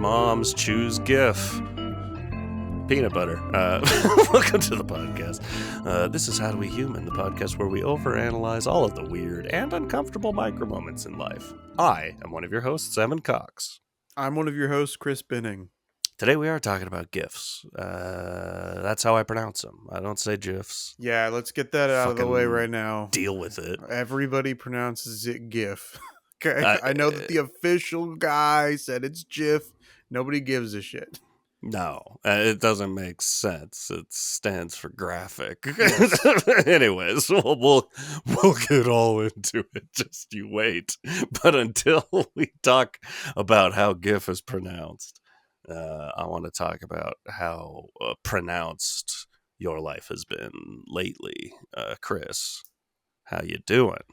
moms choose GIF. Peanut butter. Welcome to the podcast. This is HowDoWeHuman, the podcast where we overanalyze all of the weird and uncomfortable micro moments in life. I am one of your hosts, Evan Cox. I'm one of your hosts, Chris Binning. Today we are talking about GIFs. That's how I pronounce them. I don't say GIFs. Yeah, let's get that out of the way right now. Deal with it. Everybody pronounces it GIF. Okay, I know that the official guy said it's GIF. Nobody gives a shit. No, it doesn't make sense. It stands for graphic. Yes. Anyways, we'll get all into it. Just you wait. But until we talk about how GIF is pronounced, I want to talk about how pronounced your life has been lately. Chris, how you doing?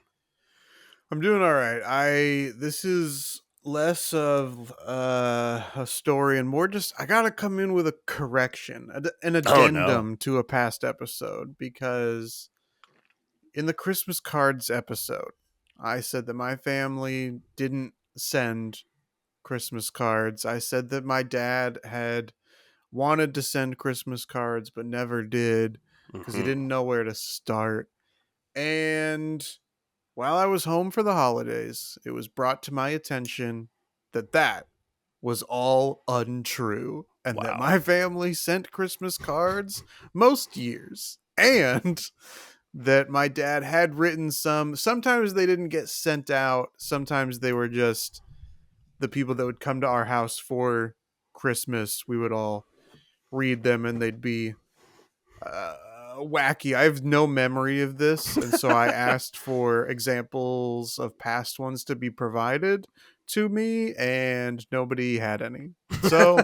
I'm doing all right. This is less of a story and more just I gotta come in with a correction, an addendum to a past episode, because in the Christmas cards episode, I said that my family didn't send Christmas cards. I said that my dad had wanted to send Christmas cards but never did because he didn't know where to start. And while I was home for the holidays, it was brought to my attention that that was all untrue, and that my family sent Christmas cards most years, and that my dad had written some. Sometimes they didn't get sent out. Sometimes they were just the people that would come to our house for Christmas. We would all read them and they'd be wacky. I have no memory of this, and so I asked for examples of past ones to be provided to me, and nobody had any. So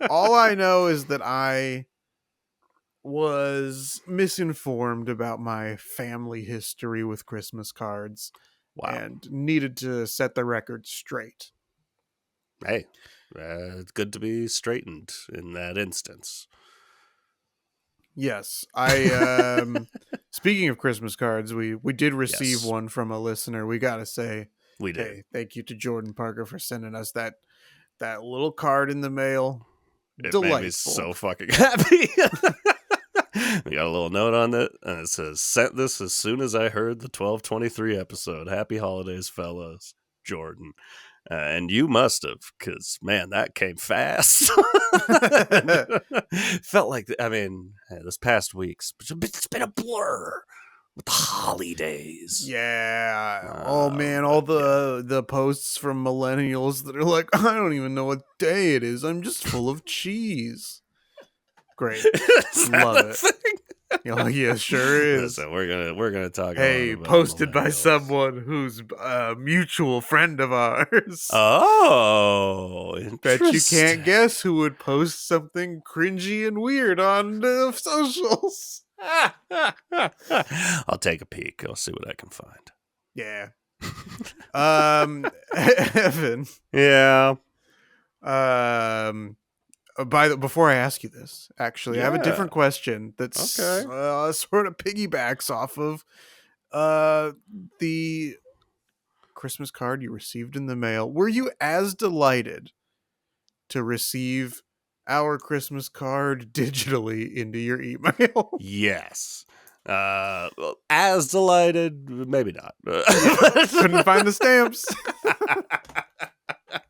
all I know is that I was misinformed about my family history with Christmas cards and needed to set the record straight. Hey, it's good to be straightened in that instance. Yes, I speaking of Christmas cards, we did receive one from a listener. We gotta say, we did. Hey, thank you to Jordan Parker for sending us that little card in the mail. It Delightful. made me so fucking happy. We got a little note on it, and it says, "Sent this as soon as I heard the 1223 episode. Happy holidays, fellas. Jordan." And you must have, because, man, that came fast. Felt like, this past week's, it's been a blur with the holidays. Yeah. Oh, man, all the posts from millennials that are like, I don't even know what day it is. I'm just full of cheese. Great. Love it. Oh, yeah, sure is. So we're gonna talk. Hey, posted by someone who's a mutual friend of ours. Oh, bet you can't guess who would post something cringy and weird on the socials. I'll take a peek. I'll see what I can find. Yeah. Evan. Yeah. Before I ask you this, actually, I have a different question that's sort of piggybacks off of the Christmas card you received in the mail. Were you as delighted to receive our Christmas card digitally into your email? Yes. As delighted, maybe not. Couldn't find the stamps.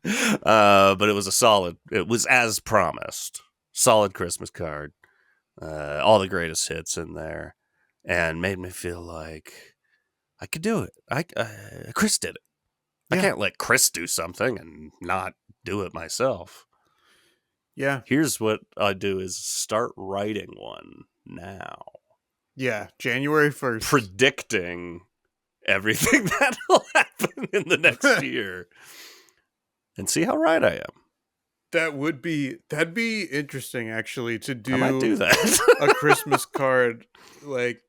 But it was as promised. Solid Christmas card. All the greatest hits in there. And made me feel like I could do it. Chris did it. Yeah. I can't let Chris do something and not do it myself. Yeah. Here's what I do is start writing one now. Yeah, January 1st. Predicting everything that'll happen in the next year. And see how right I am. That'd be interesting, actually, to do. I might do that. A Christmas card like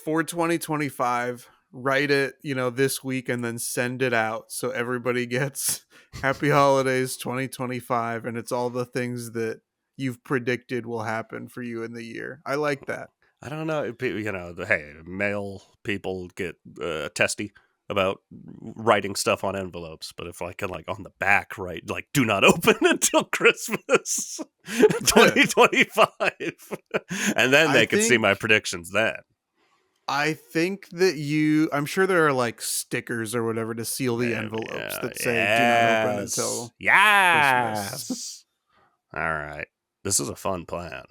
for 2025. Write it, this week, and then send it out so everybody gets Happy Holidays 2025, and it's all the things that you've predicted will happen for you in the year. I like that. I don't know. Hey, male people get testy. about writing stuff on envelopes, but if I can like on the back write like "Do not open until Christmas 2025," and then they could see my predictions then. I think that I'm sure there are like stickers or whatever to seal the envelopes that say "Do not open until Christmas." All right, this is a fun plan.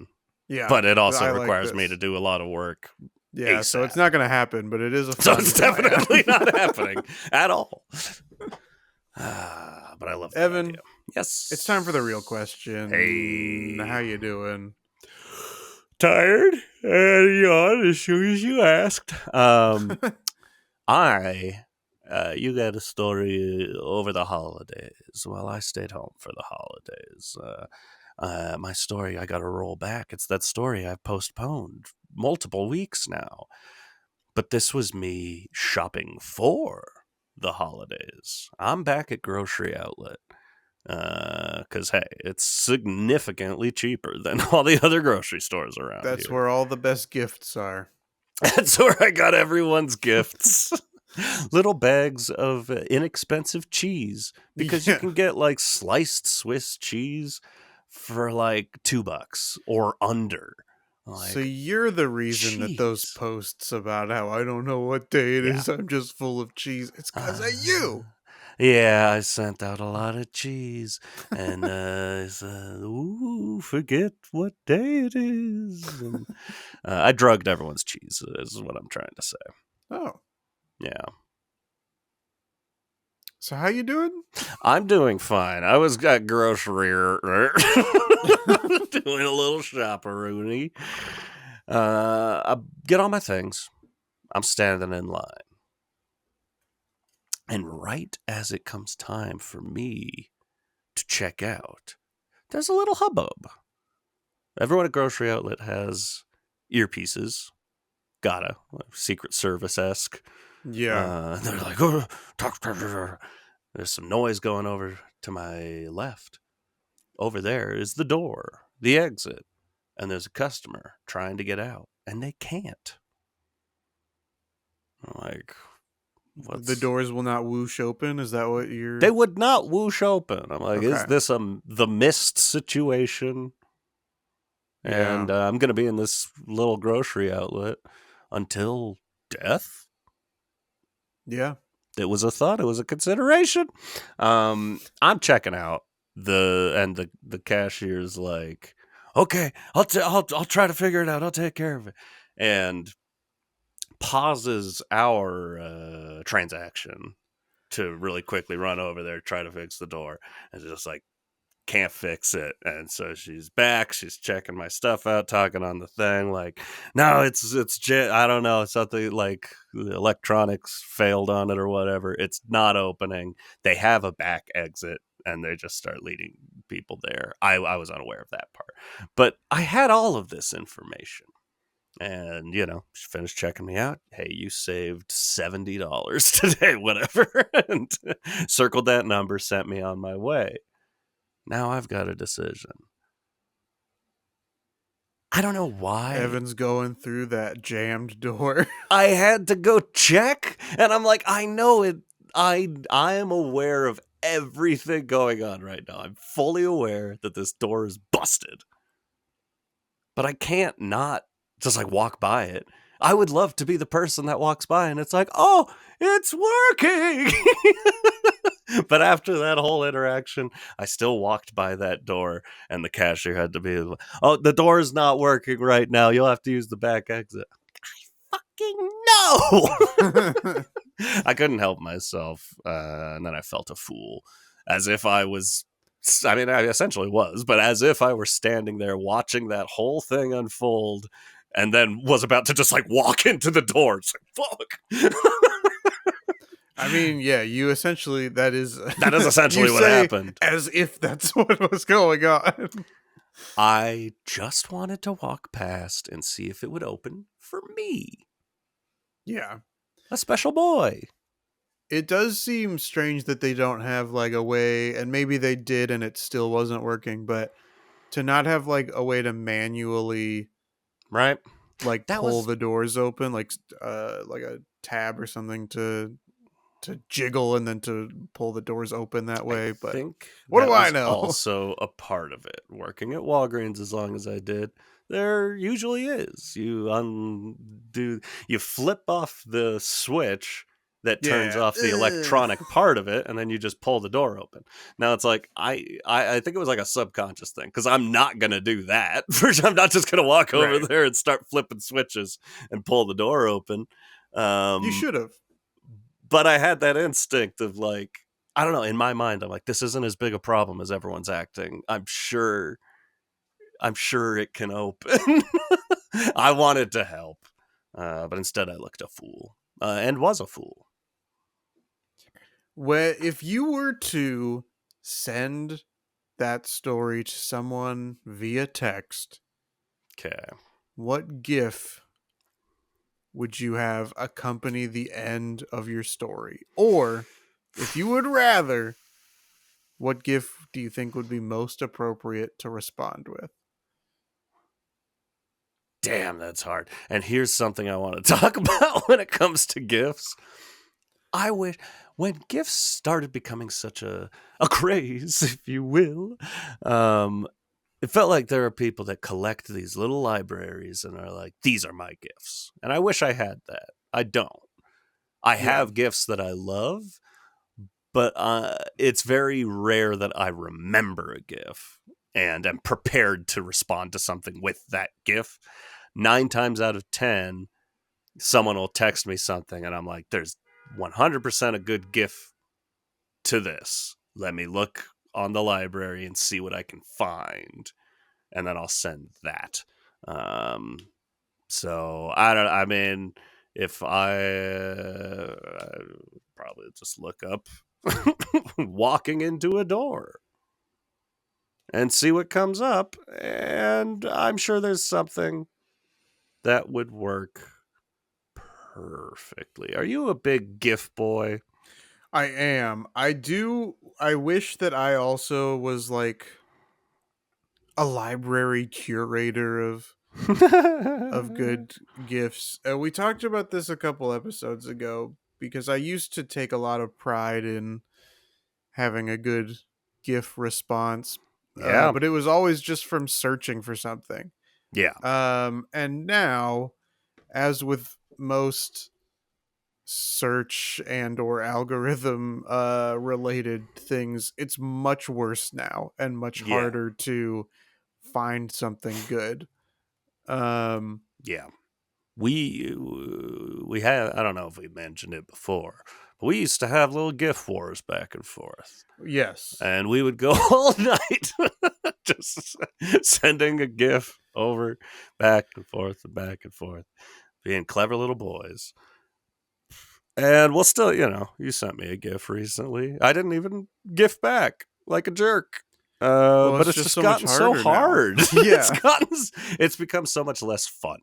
Yeah, but it also requires like me to do a lot of work. Yeah, ASAP. so it's not going to happen, but it is a fun So it's plan. definitely not happening at all. But I love that Evan. idea. Yes, it's time for the real question. Hey, how you doing? Tired and yawn as soon as you asked. You got a story over the holidays. Well, I stayed home for the holidays. My story, I got to roll back. It's that story I've postponed multiple weeks now. But this was me shopping for the holidays. I'm back at Grocery Outlet. Because, hey, it's significantly cheaper than all the other grocery stores around That's here. where all the best gifts are. That's where I got everyone's gifts. Little bags of inexpensive cheese. Because you can get, like, sliced Swiss cheese for, like, $2 or under. Like, so you're the reason that those posts about how I don't know what day it is, I'm just full of cheese, it's because of you. Yeah, I sent out a lot of cheese, and I said, "Ooh, forget what day it is." And, I drugged everyone's cheese, is what I'm trying to say. Oh. Yeah. So how you doing? I'm doing fine. I was at grocery doing a little shopperoonie. I get all my things. I'm standing in line. And right as it comes time for me to check out, there's a little hubbub. Everyone at Grocery Outlet has earpieces. Gotta. Secret Service-esque. Yeah. They're like, oh, there's some noise going over to my left. Over there is the door, the exit. And there's a customer trying to get out. And they can't. I'm like, the doors will not whoosh open? Is that what you're... They would not whoosh open. I'm like, is this the mist situation? Yeah. And I'm going to be in this little grocery outlet until death? Yeah. It was a thought. It was a consideration. I'm checking out. The cashier's like, okay, I'll try to figure it out. I'll take care of it. And pauses our transaction to really quickly run over there, try to fix the door, and just like can't fix it. And so she's back, she's checking my stuff out, talking on the thing, like, no, it's I don't know, something like the electronics failed on it or whatever. It's not opening. They have a back exit and they just start leading people there. I was unaware of that part, but I had all of this information. And, she finished checking me out. Hey, you saved $70 today, whatever. And circled that number, sent me on my way. Now I've got a decision. I don't know why. Evan's going through that jammed door. I had to go check. And I'm like, I know it. I am aware of everything going on right now. I'm fully aware that this door is busted. But I can't not just like walk by it. I would love to be the person that walks by and it's like, oh, it's working. But after that whole interaction, I still walked by that door and the cashier had to be, oh, the door is not working right now. You'll have to use the back exit. I fucking know. I couldn't help myself. And then I felt a fool, as if I was, I mean, I essentially was, but as if I were standing there watching that whole thing unfold and then was about to just like walk into the door. It's like, fuck. I mean, yeah, that is essentially what happened. As if that's what was going on. I just wanted to walk past and see if it would open for me. Yeah. A special boy. It does seem strange that they don't have like a way, and maybe they did and it still wasn't working, but to not have like a way to manually like pull the doors open, like a tab or something to to jiggle and then to pull the doors open that I way. But think what that do I was know? also a part of it. Working at Walgreens as long as I did, there usually is. You flip off the switch that turns Yeah. off the electronic part of it, and then you just pull the door open. Now it's like I think it was like a subconscious thing, because I'm not gonna do that. I'm not just gonna walk over Right. there and start flipping switches and pull the door open. You Um, should have. but I had that instinct of like, I don't know, in my mind, I'm like, this isn't as big a problem as everyone's acting. I'm sure it can open. I wanted to help. But instead I looked a fool. And was a fool. Where if you were to send that story to someone via text, Okay. what GIF would you have accompany the end of your story? Or, if you would rather, what GIF do you think would be most appropriate to respond with? Damn, that's hard. And here's something I want to talk about when it comes to GIFs. I wish when GIFs started becoming such a craze, if you will, it felt like there are people that collect these little libraries and are like, these are my GIFs. And I wish I had that. I don't. I Yeah. have GIFs that I love, but it's very rare that I remember a GIF and am prepared to respond to something with that GIF. 9 times out of 10, someone will text me something and I'm like, there's 100% a good GIF to this. Let me look on the library and see what I can find. And then I'll send that. So I mean, if I probably just look up walking into a door and see what comes up. And I'm sure there's something that would work perfectly. Are you a big GIF boy? I am. I wish that I also was like a library curator of good gifts. We talked about this a couple episodes ago because I used to take a lot of pride in having a good GIF response, Yeah. but it was always just from searching for something. Yeah. And now, as with most search and or algorithm related things, it's much worse now and much Yeah. harder to find something good. Um, Yeah. We had, I don't know if we mentioned it before, but we used to have little GIF wars back and forth. yes. And we would go all night just sending a GIF over, back and forth and back and forth, being clever little boys. And we'll still, you sent me a GIF recently. I didn't even GIF back like a jerk. Well, But it's it's just just so much gotten so harder now. hard. Yeah. It's become so much less fun.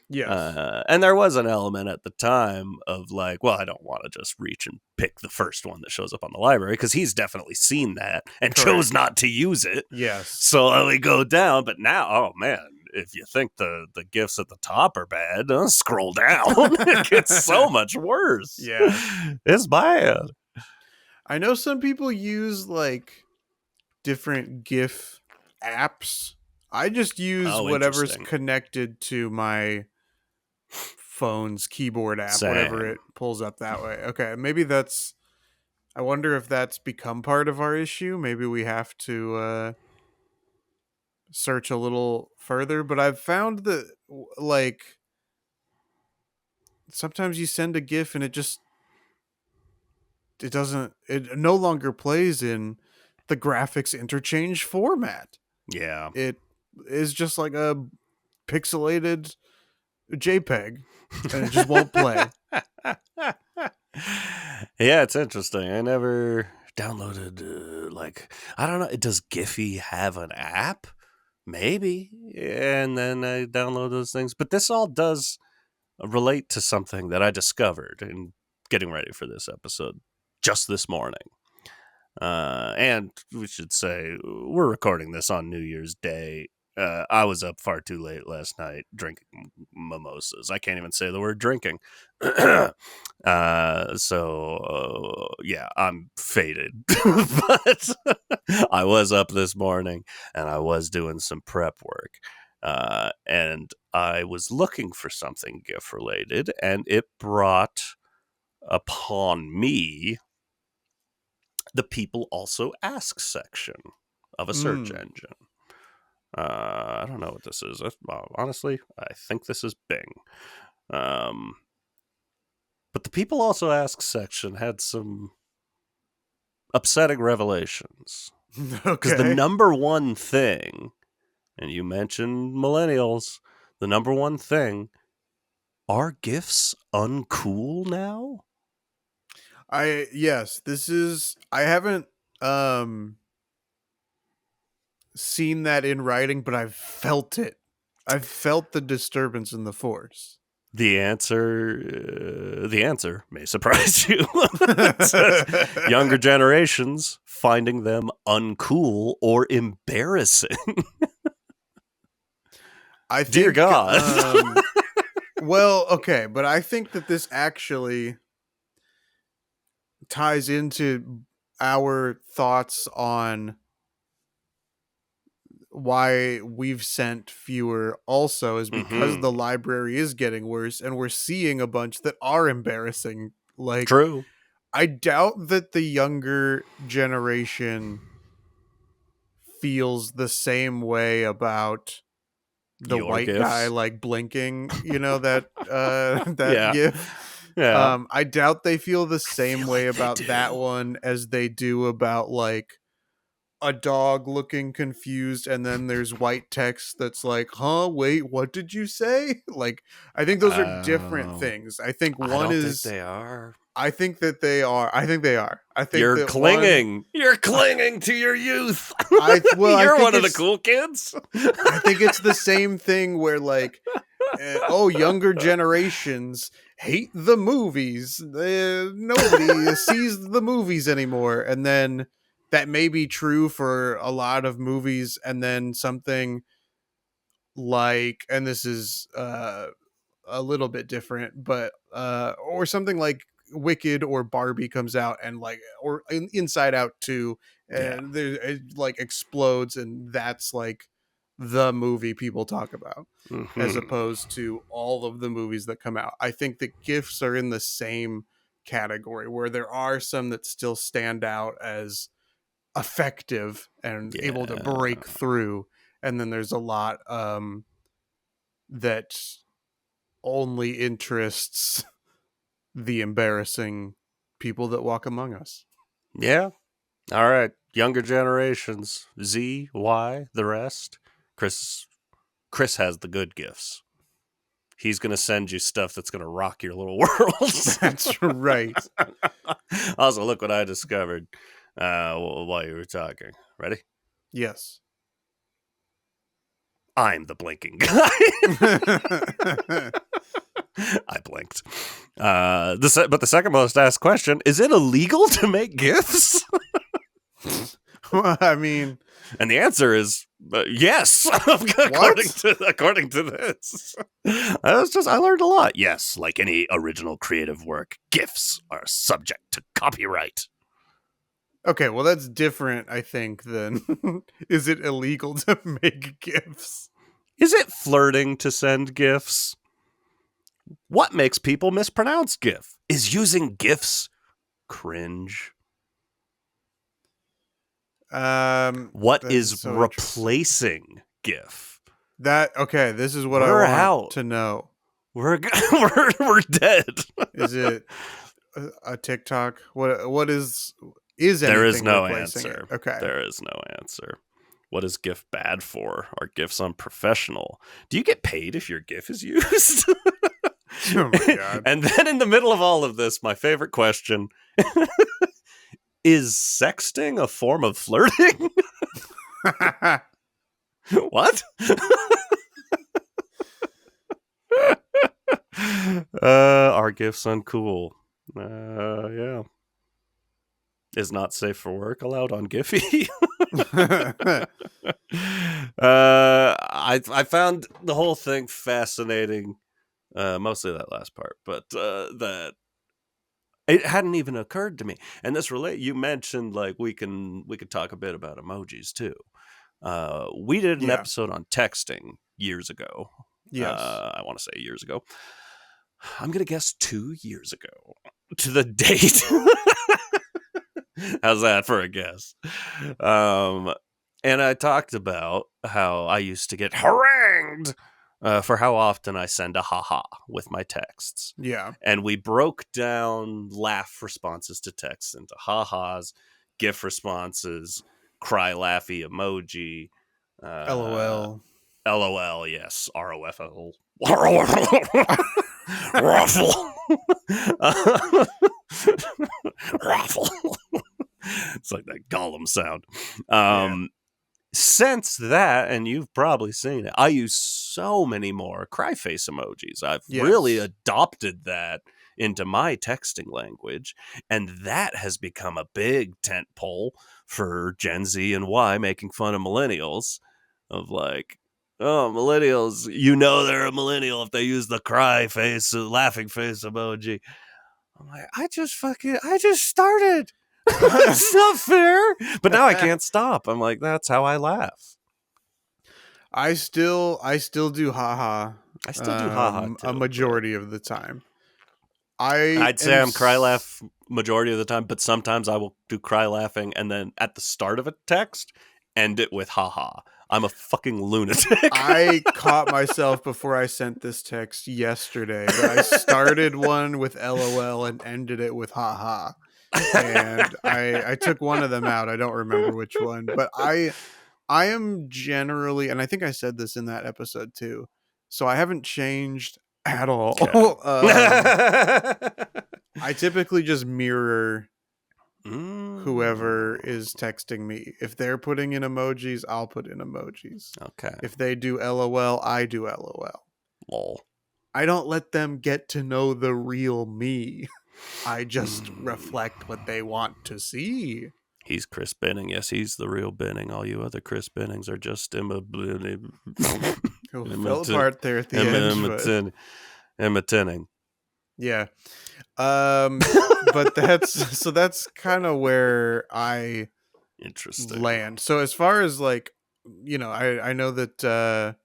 Yes. And there was an element at the time of like, well, I don't want to just reach and pick the first one that shows up on the library, because he's definitely seen that and chose Correct. not to use it. Yes. So let me go down. But now, oh man, if you think the GIFs at the top are bad, scroll down. It gets so much worse. Yeah. It's bad. I know some people use like different GIF apps. I just use Oh, whatever's interesting. connected to my phone's keyboard app, whatever Same. it pulls up that way. Okay, maybe that's. I wonder if that's become part of our issue. Maybe we have to search a little further. But I've found that like sometimes you send a GIF and it doesn't, it no longer plays in the graphics interchange format. Yeah. It is just like a pixelated JPEG and it just won't play. Yeah, it's interesting. I never downloaded, I don't know. Does Giphy have an app? Maybe. And then I download those things. But this all does relate to something that I discovered in getting ready for this episode just this morning. And we should say we're recording this on New Year's Day. I was up far too late last night drinking mimosas. I can't even say the word drinking. Yeah, I'm faded. But I was up this morning and I was doing some prep work. And I was looking for something GIF related, and it brought upon me the people also ask section of a search Mm. engine. I don't know what this is. Honestly, I think this is Bing. But the people also ask section had some upsetting revelations. Because the Okay. number one thing, and you mentioned millennials, the number one thing, are GIFs uncool now? I haven't seen that in writing, but I've felt it. I've felt the disturbance in the force. The answer may surprise you. It says younger generations finding them uncool or embarrassing. I Dear think God. well, okay, but I think that this actually ties into our thoughts on why we've sent fewer also is because the Mm-hmm. library is getting worse and we're seeing a bunch that are embarrassing. Like, True. I doubt that the younger generation feels the same way about the Your white guy gifts. like blinking, that that Yeah. gif. Yeah. I doubt they feel the I same feel way like they about that do. one as they do about like a dog looking confused and then there's white text that's like, "Huh, wait, what did you say?" Like, I think those are different Um, things. I think I one don't think is they are. I think that they are. I think they are. I think You're that one clinging. You're clinging to your youth. I You're think one of the it's cool kids. I think it's the same thing where like younger generations hate the movies. Nobody sees the movies anymore. And then that may be true for a lot of movies. And then something like, and this is a little bit different, but or something like Wicked or Barbie comes out and like, or Inside Out 2, Yeah. and there it like explodes, and that's like the movie people talk about as Hmm. opposed to all of the movies that come out. I think that GIFs are in the same category where there are some that still stand out as effective and able to Yeah. break through, and then there's a lot that only interests the embarrassing people that walk among us. Yeah. All right. Younger generations. Z, Y, the rest. Chris Chris has the good gifts. He's gonna send you stuff that's gonna rock your little worlds. That's right. Also, look what I discovered while you were talking. Ready? Yes. I'm the blinking guy. I blinked. But the second most asked question, is it illegal to make GIFs? Well, I mean, And the answer is yes, what? according to this. I learned a lot. Yes, like any original creative work, GIFs are subject to copyright. Okay, well, that's different, I think, than is it illegal to make GIFs? Is it flirting to send GIFs? What makes people mispronounce GIF? Is using GIFs cringe? What That is is so interesting. replacing GIF? Okay, this is what I We're want out. to know. We're dead. Is it a TikTok? What is There is anything no replacing it? answer. Okay. There is no answer. What is GIF bad for? Are GIFs unprofessional? Do you get paid if your GIF is used? Oh my god. And then in the middle of all of this, my favorite question is sexting a form of flirting? What? Are GIFs uncool? Yeah. Is not safe for work allowed on Giphy? I found the whole thing fascinating, mostly that last part, but that It hadn't even occurred to me. And this you mentioned like we could talk a bit about emojis too. We did an Yeah. episode on texting years ago. Yes. I want to say years ago. I'm gonna guess 2 years ago to the date. How's that for a guess? And I talked about how I used to get harangued for how often I send a haha with my texts. Yeah. And we broke down laugh responses to text into ha-has, GIF responses, cry laughy emoji, LOL. LOL, yes, ROFL. Ruffle. Ruffle. It's like that Gollum sound. Since that, and you've probably seen it, I use so many more cry face emojis. I've really adopted that into my texting language, and that has become a big tent pole for Gen Z and Y making fun of millennials of like, oh, millennials, they're a millennial if they use the cry face, laughing face emoji. I'm like, I just started. It's not fair. But now I can't stop. I'm like, that's how I laugh. I still do haha. I still do haha too. A majority of the time. I'd say I'm cry laugh majority of the time, but sometimes I will do cry laughing and then at the start of a text end it with haha. I'm a fucking lunatic. I caught myself before I sent this text yesterday. I started one with LOL and ended it with haha. And I took one of them out. I don't remember which one, but I am generally, and I think I said this in that episode too, so I haven't changed at all. I typically just mirror whoever is texting me. If they're putting in emojis, I'll put in emojis. Okay. If they do LOL, I do LOL. Lol. I don't let them get to know the real me. I just reflect what they want to see. He's Chris Benning. Yes, he's the real Benning. All you other Chris Bennings are just Who fell apart there at the end. Imitating. Yeah. But that's kind of where I land. So as far as like, I know that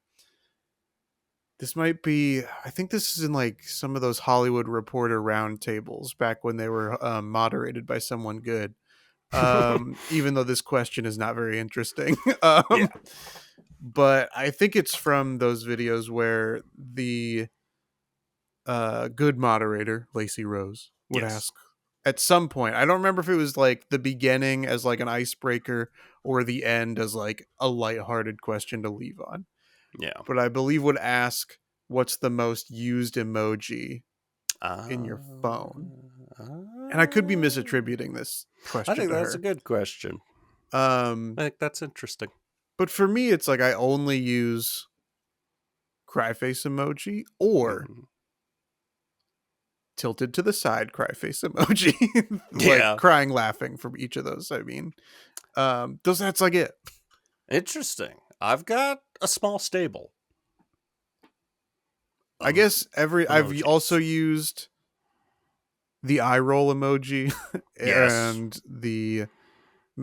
this might be, I think this is in like some of those Hollywood Reporter roundtables back when they were moderated by someone good. Even though this question is not very interesting. But I think it's from those videos where the good moderator, Lacey Rose, would ask at some point. I don't remember if it was like the beginning as like an icebreaker or the end as like a lighthearted question to leave on. Yeah. But I believe would ask, what's the most used emoji in your phone? And I could be misattributing this question. I think that's a good question. I think that's interesting. But for me, it's like I only use cry face emoji or tilted to the side cry face emoji. Like crying, laughing from each of those. I mean, that's like it. Interesting. I've got a small stable. I guess I've also used the eye roll emoji and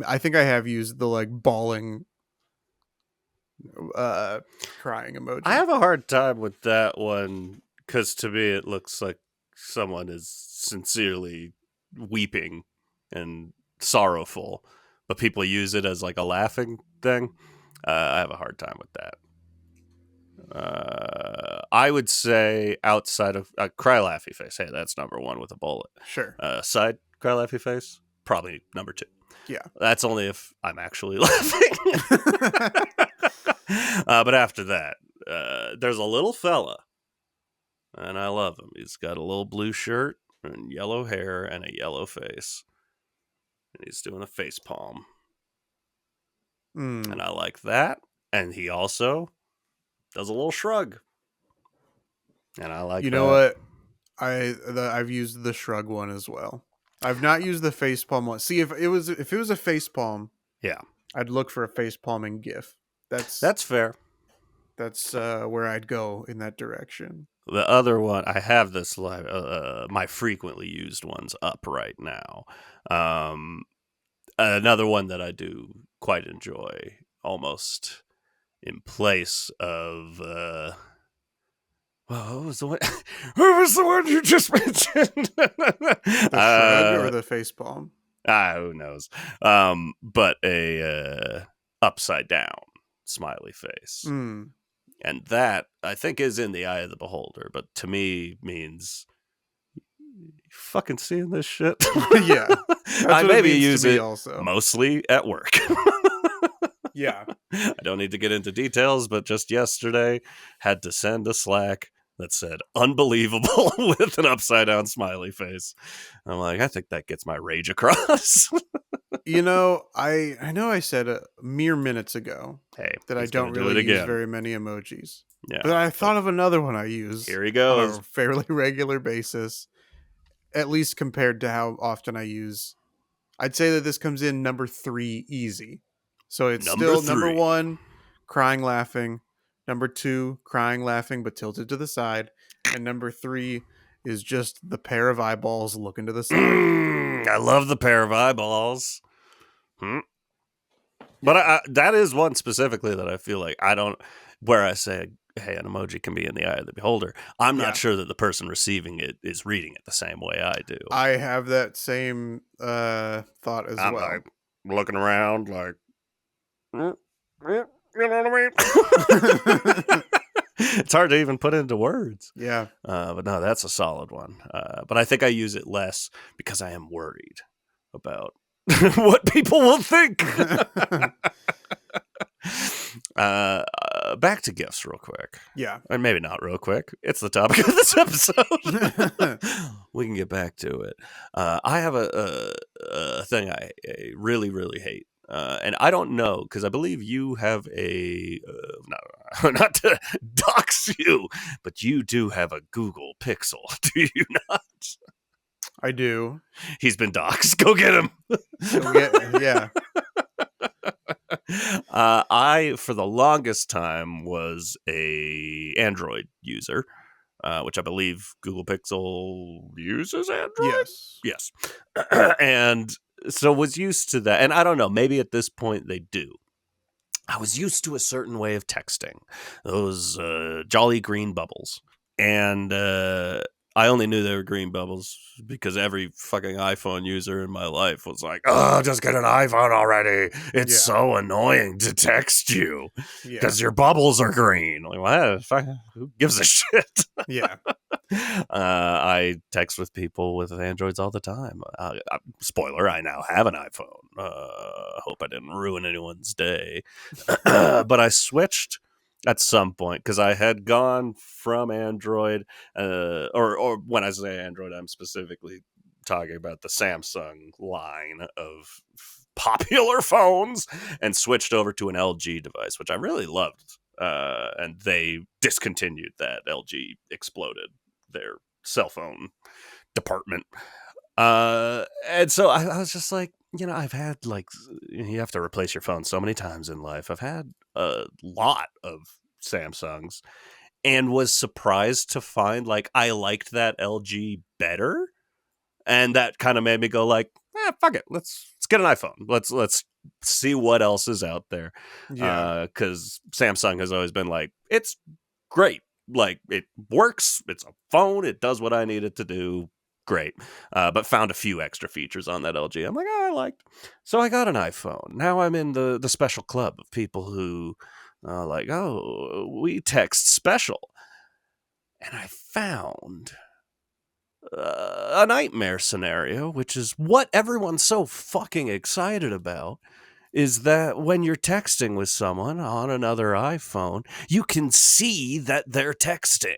I think I have used the like bawling crying emoji. I have a hard time with that one because to me it looks like someone is sincerely weeping and sorrowful, but people use it as like a laughing thing. I have a hard time with that. I would say outside of cry laughy face. Hey, that's number one with a bullet. Sure. Side cry laughy face, probably number two. Yeah. That's only if I'm actually laughing. But after that, there's a little fella, and I love him. He's got a little blue shirt and yellow hair and a yellow face, and he's doing a face palm. And I like that. And he also does a little shrug, and I like. You know what? I've used the shrug one as well. I've not used the face palm one. See, if it was a face palm, I'd look for a face palming GIF. That's fair. That's where I'd go in that direction. the other one, I have this my frequently used ones up right now. Another one that I do quite enjoy, almost in place of. Well, what was the one? What was the one you just mentioned? The shrug or the face palm? Who knows? But a upside down smiley face. Mm. And that, I think, is in the eye of the beholder, but to me means you fucking seeing this shit. Yeah. I maybe use it also. mostly at work. Yeah. I don't need to get into details, but just yesterday had to send a Slack that said unbelievable with an upside down smiley face. I'm like, I think that gets my rage across. You know, I know I said mere minutes ago that I don't really use very many emojis. Yeah, but I thought of another one I use here he goes. on a fairly regular basis, at least compared to how often I use. I'd say that this comes in number 3 easy. So it's still number 1, crying, laughing. Number 2, crying, laughing, but tilted to the side. And number 3 is just the pair of eyeballs looking to the side. I love the pair of eyeballs. But that is one specifically that I feel like where I say, hey, an emoji can be in the eye of the beholder. I'm not sure that the person receiving it is reading it the same way I do. I have that same thought as I'm well. like looking around like, you know what I mean? It's hard to even put into words. Yeah. But no, that's a solid one. But I think I use it less because I am worried about what people will think. Back to GIFs real quick. Yeah. Or maybe not real quick. It's the topic of this episode. We can get back to it. I have a thing I really, really hate. And I don't know, because I believe you have not to dox you, but you do have a Google Pixel, do you not? I do. He's been doxed. Go get him. Yeah. I, for the longest time, was a Android user, which I believe Google Pixel uses Android. Yes. And so was used to that. And I don't know, maybe at this point they do. I was used to a certain way of texting, those jolly green bubbles. And I only knew they were green bubbles because every fucking iPhone user in my life was like, oh, just get an iPhone already. It's so annoying to text you because your bubbles are green. Like, what? Who gives a shit? Yeah. I text with people with Androids all the time. Spoiler, I now have an iPhone. Hope I didn't ruin anyone's day. But I switched at some point because I had gone from Android, or when I say Android, I'm specifically talking about the Samsung line of popular phones, and switched over to an LG device, which I really loved. And they discontinued that. LG exploded their cell phone department. And so I was just like, I've had you have to replace your phone so many times in life. I've had a lot of Samsungs and was surprised to find I liked that LG better. And that kind of made me go fuck it. Let's get an iPhone. Let's see what else is out there. Yeah. Because Samsung has always been it's great. It works. It's a phone. It does what I need it to do. Great. But found a few extra features on that LG. I'm like, I liked. So I got an iPhone. Now I'm in the special club of people who we text special. And I found a nightmare scenario, which is what everyone's so fucking excited about, is that when you're texting with someone on another iPhone, you can see that they're texting.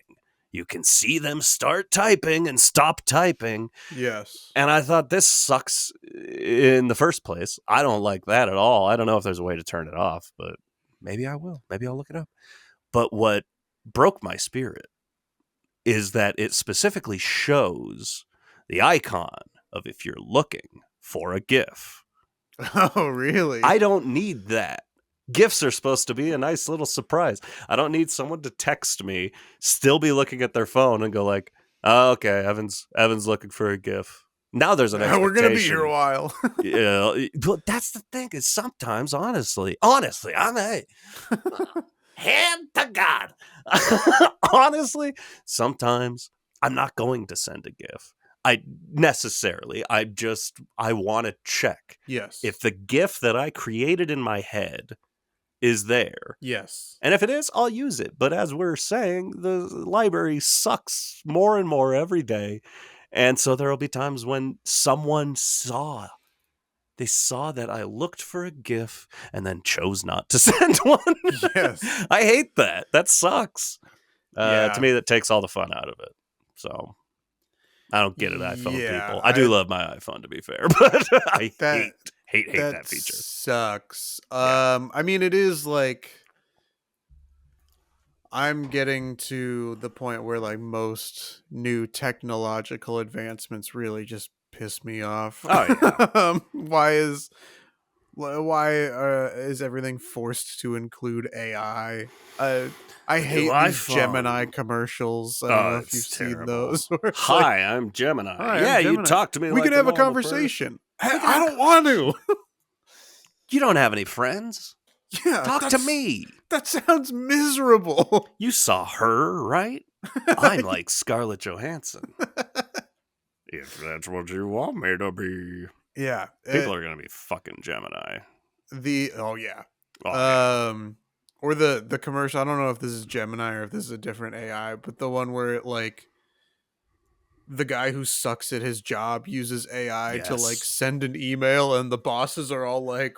You can see them start typing and stop typing. Yes. And I thought, this sucks in the first place. I don't like that at all. I don't know if there's a way to turn it off, but maybe I will. Maybe I'll look it up. But what broke my spirit is that it specifically shows the icon of if you're looking for a GIF. Oh, really? I don't need that. GIFs are supposed to be a nice little surprise. I don't need someone to text me, still be looking at their phone and go like, oh, okay, Evan's looking for a GIF. Now there's an We're gonna be here a expectation. while. Yeah, but that's the thing is sometimes, honestly, I'm a hand to God. Honestly, sometimes I'm not going to send a GIF. I want to check Yes. if the GIF that I created in my head is there. Yes. And if it is, I'll use it. But as we're saying, the library sucks more and more every day. And so there will be times when someone saw that I looked for a GIF and then chose not to send one. Yes. I hate that. That sucks. Yeah. To me, that takes all the fun out of it. So I don't get it, iPhone people. I do love my iPhone, to be fair, but I hate that feature. Sucks. Yeah. I mean, it is like I'm getting to the point where like most new technological advancements really just piss me off. Oh yeah. Why is everything forced to include AI? I hate these Gemini commercials. I don't know if you've seen those. Hi, I'm Gemini. Hi, yeah, I'm Gemini. You talk to me. We like can have a normal conversation. Person. I don't want to. You don't have any friends. Yeah, talk to me. That sounds miserable. You saw her, right? I'm like Scarlett Johansson. If that's what you want me to be. Yeah. People are going to be fucking Gemini. Yeah. Or the commercial, I don't know if this is Gemini or if this is a different AI, but the one where it like the guy who sucks at his job uses AI to like send an email and the bosses are all like,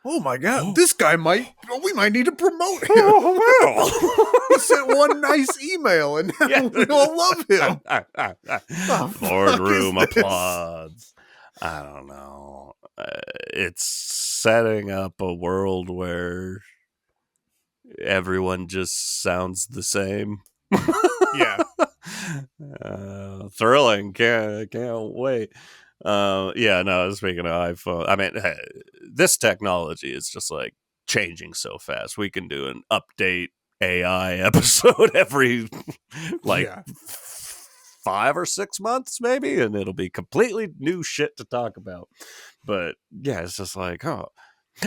oh my God, this guy we might need to promote him. He sent one nice email and now we all love him. Boardroom applause. I don't know. It's setting up a world where everyone just sounds the same. Yeah. Thrilling. Can't wait. Speaking of iPhone, I mean, this technology is just like changing so fast. We can do an update AI episode every 5 or 6 months maybe, and it'll be completely new shit to talk about. But yeah, it's just like, I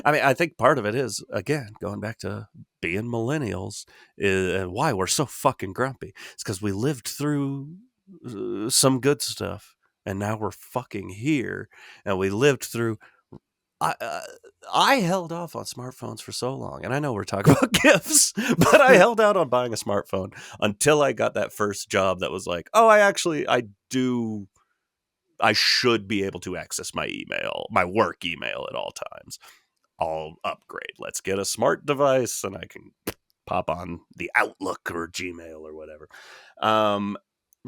mean, I think part of it is, again, going back to being millennials, and why we're so fucking grumpy. It's because we lived through some good stuff, and now we're fucking here, and we lived through. I held off on smartphones for so long, and I know we're talking about GIFs, but I held out on buying a smartphone until I got that first job that was like, oh, I should be able to access my email, my work email at all times. I'll upgrade. Let's get a smart device and I can pop on the Outlook or Gmail or whatever.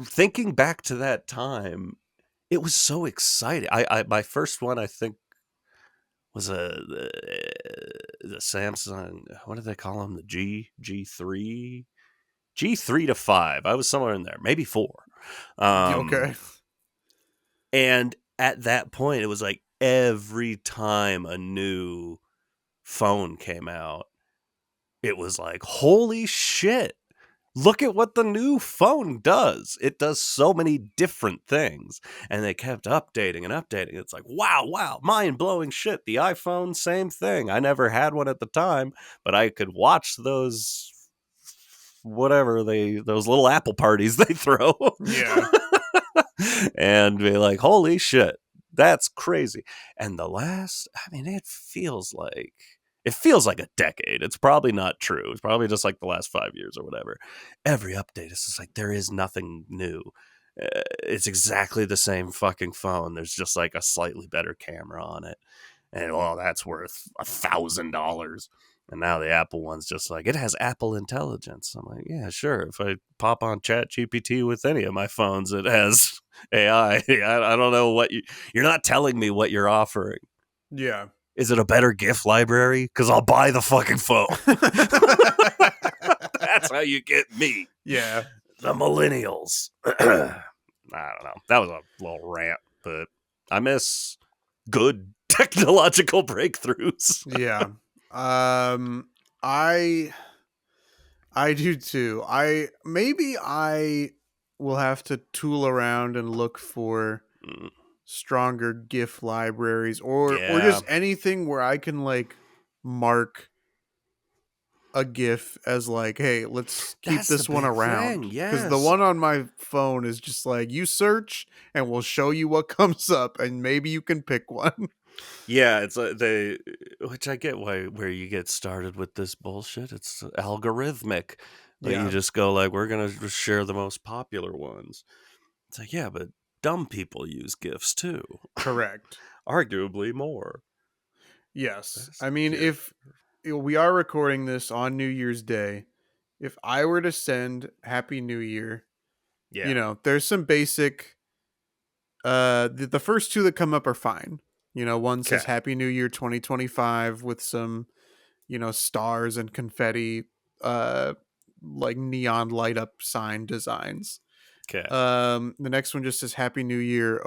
Thinking back to that time, it was so exciting. My first one, I think, was the Samsung. What did they call them? The G3 to 5. I was somewhere in there, maybe 4. Okay. And at that point, it was like every time a new phone came out, it was like, holy shit, look at what the new phone does. It does so many different things. And they kept updating and updating. It's like, wow, mind-blowing shit. The iPhone, same thing. I never had one at the time, but I could watch those those little Apple parties they throw. Yeah. And be like, holy shit, that's crazy. And it feels like a decade. It's probably not true. It's probably just like the last 5 years or whatever. Every update is just like, there is nothing new. It's exactly the same fucking phone. There's just like a slightly better camera on it. And that's worth $1,000. And now the Apple one's just like, it has Apple Intelligence. I'm like, yeah, sure. If I pop on ChatGPT with any of my phones, it has AI. I don't know what you're not telling me what you're offering. Yeah. Is it a better GIF library? Because I'll buy the fucking phone. That's how you get me. Yeah. The millennials. I don't know. That was a little rant, but I miss good technological breakthroughs. Yeah. Um, I do too. I will have to tool around and look for Mm, stronger GIF libraries, or yeah, just anything where I can like mark a GIF as like, hey, let's keep that's the this one big thing. around. Because the Yes. one on my phone is just like, you search and we'll show you what comes up, and maybe you can pick one. Yeah, it's they, which I get why where you get started with this bullshit. It's algorithmic. Like you Yeah, just go like, we're gonna just share the most popular ones. It's like, yeah, but dumb people use GIFs too, correct. arguably more. Yes. Best I mean, GIF. if we are recording this on New Year's Day, if I were to send Happy New Year, Yeah. there's some basic the first two that come up are fine. One Okay. says Happy New Year 2025 with some, stars and confetti, uh like neon light up sign designs. Okay. The next one just says Happy New Year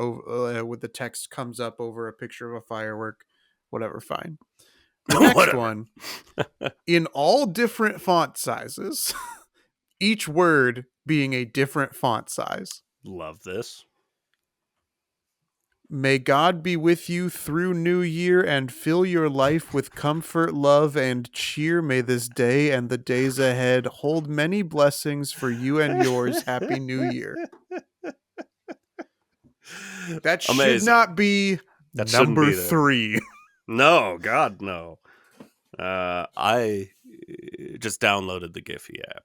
with the text comes up over a picture of a firework, whatever, fine. The next Whatever. one, in all different font sizes, each word being a different font size. Love this. May God be with you through New Year and fill your life with comfort, love, and cheer. May this day and the days ahead hold many blessings for you and yours. Happy New Year. That should Amazing. not be That shouldn't number be there. 3. No, God, no. I just downloaded the Giphy app.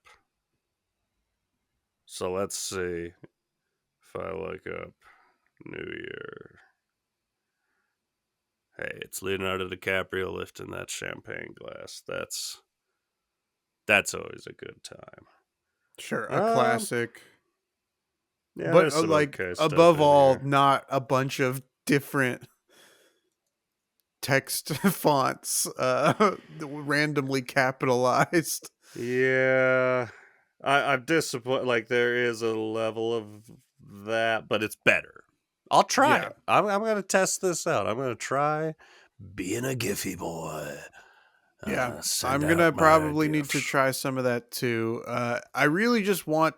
So let's see if I look up New Year. Hey, it's Leonardo DiCaprio lifting that champagne glass. That's always a good time. Sure, a Um, classic. yeah, But there's some like okay stuff above in all, here. not a bunch of different text fonts randomly capitalized. Yeah, I'm disappointed. Like there is a level of that, but it's better. I'll try Yeah. it. I'm gonna test this out. I'm gonna try being a Giphy boy. Yeah, Send I'm out gonna my probably need to gifts. try some of that too. I really just want.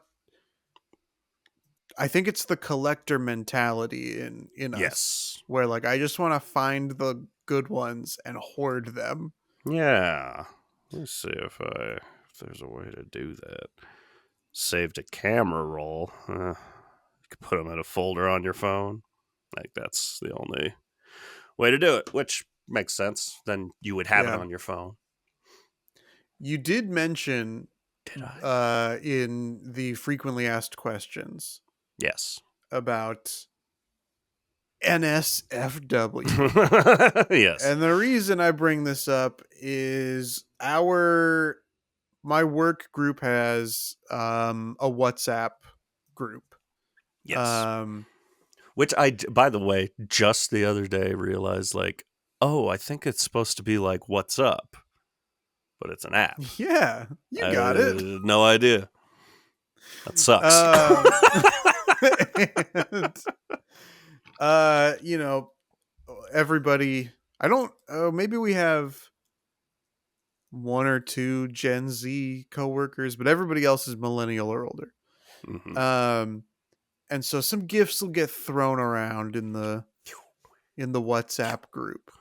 I think it's the collector mentality in us, Yes. where like I just want to find the good ones and hoard them. Yeah. Let's see if there's a way to do that. Save to camera roll. You could put them in a folder on your phone. Like that's the only way to do it, which makes sense. Then you would have it Yeah, on your phone. you did mention Did I? in the frequently asked questions Yes. about NSFW. Yes. And the reason I bring this up is my work group has a WhatsApp group. Yes. Um Which by the way, just the other day realized like, oh, I think it's supposed to be like "What's up," but it's an app. yeah, you I got it. no idea. That sucks. Um and you know, everybody, I don't maybe we have one or two Gen Z coworkers, but everybody else is millennial or older. Hmm. Um and so some gifts will get thrown around in the WhatsApp group.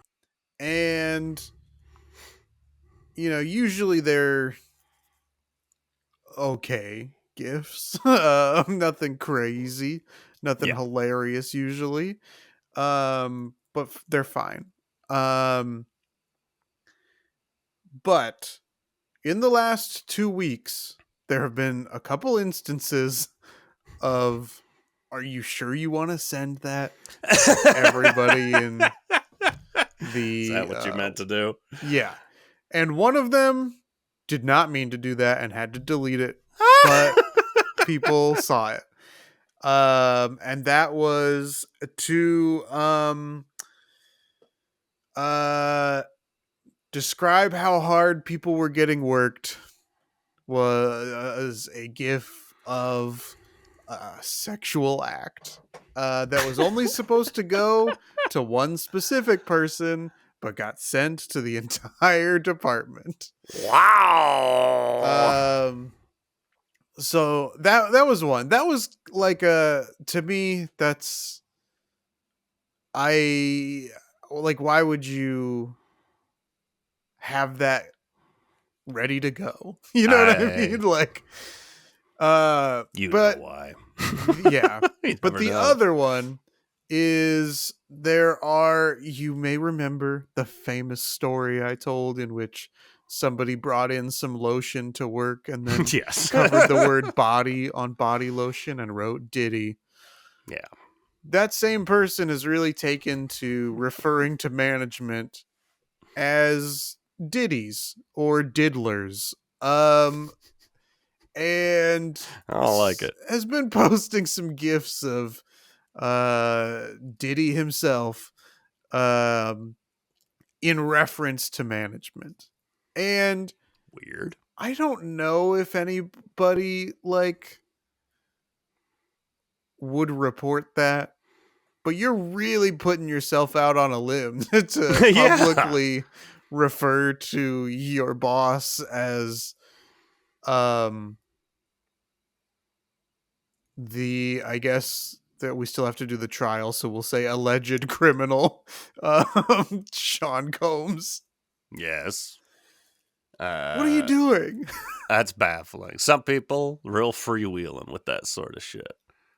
And usually they're okay gifts. Nothing crazy, nothing Yeah. hilarious usually. But they're fine. Um but in the last 2 weeks there have been a couple instances of, are you sure you want to send that to everybody in Is that the what you meant to do? yeah. And one of them did not mean to do that and had to delete it, but people saw it. And that was to uh describe how hard people were getting worked, was a gif of a sexual act that was only supposed to go to one specific person, but got sent to the entire department. Wow. So that was one. That was like to me, that's I like, why would you have that ready to go? You know what I mean? Like You know but why. yeah. You But never the know. other one is, you may remember the famous story I told in which somebody brought in some lotion to work and then Yes. covered the word body on body lotion and wrote Diddy. Yeah. That same person is really taken to referring to management as Diddies or Diddlers. And I don't like it. has been posting some gifs of Diddy himself um in reference to management. And Weird. I don't know if anybody like would report that, but you're really putting yourself out on a limb to Yeah. publicly refer to your boss as um I guess that we still have to do the trial, so we'll say alleged criminal, Sean Combs. Yes. What are you doing? That's baffling. Some people real freewheeling with that sort of shit.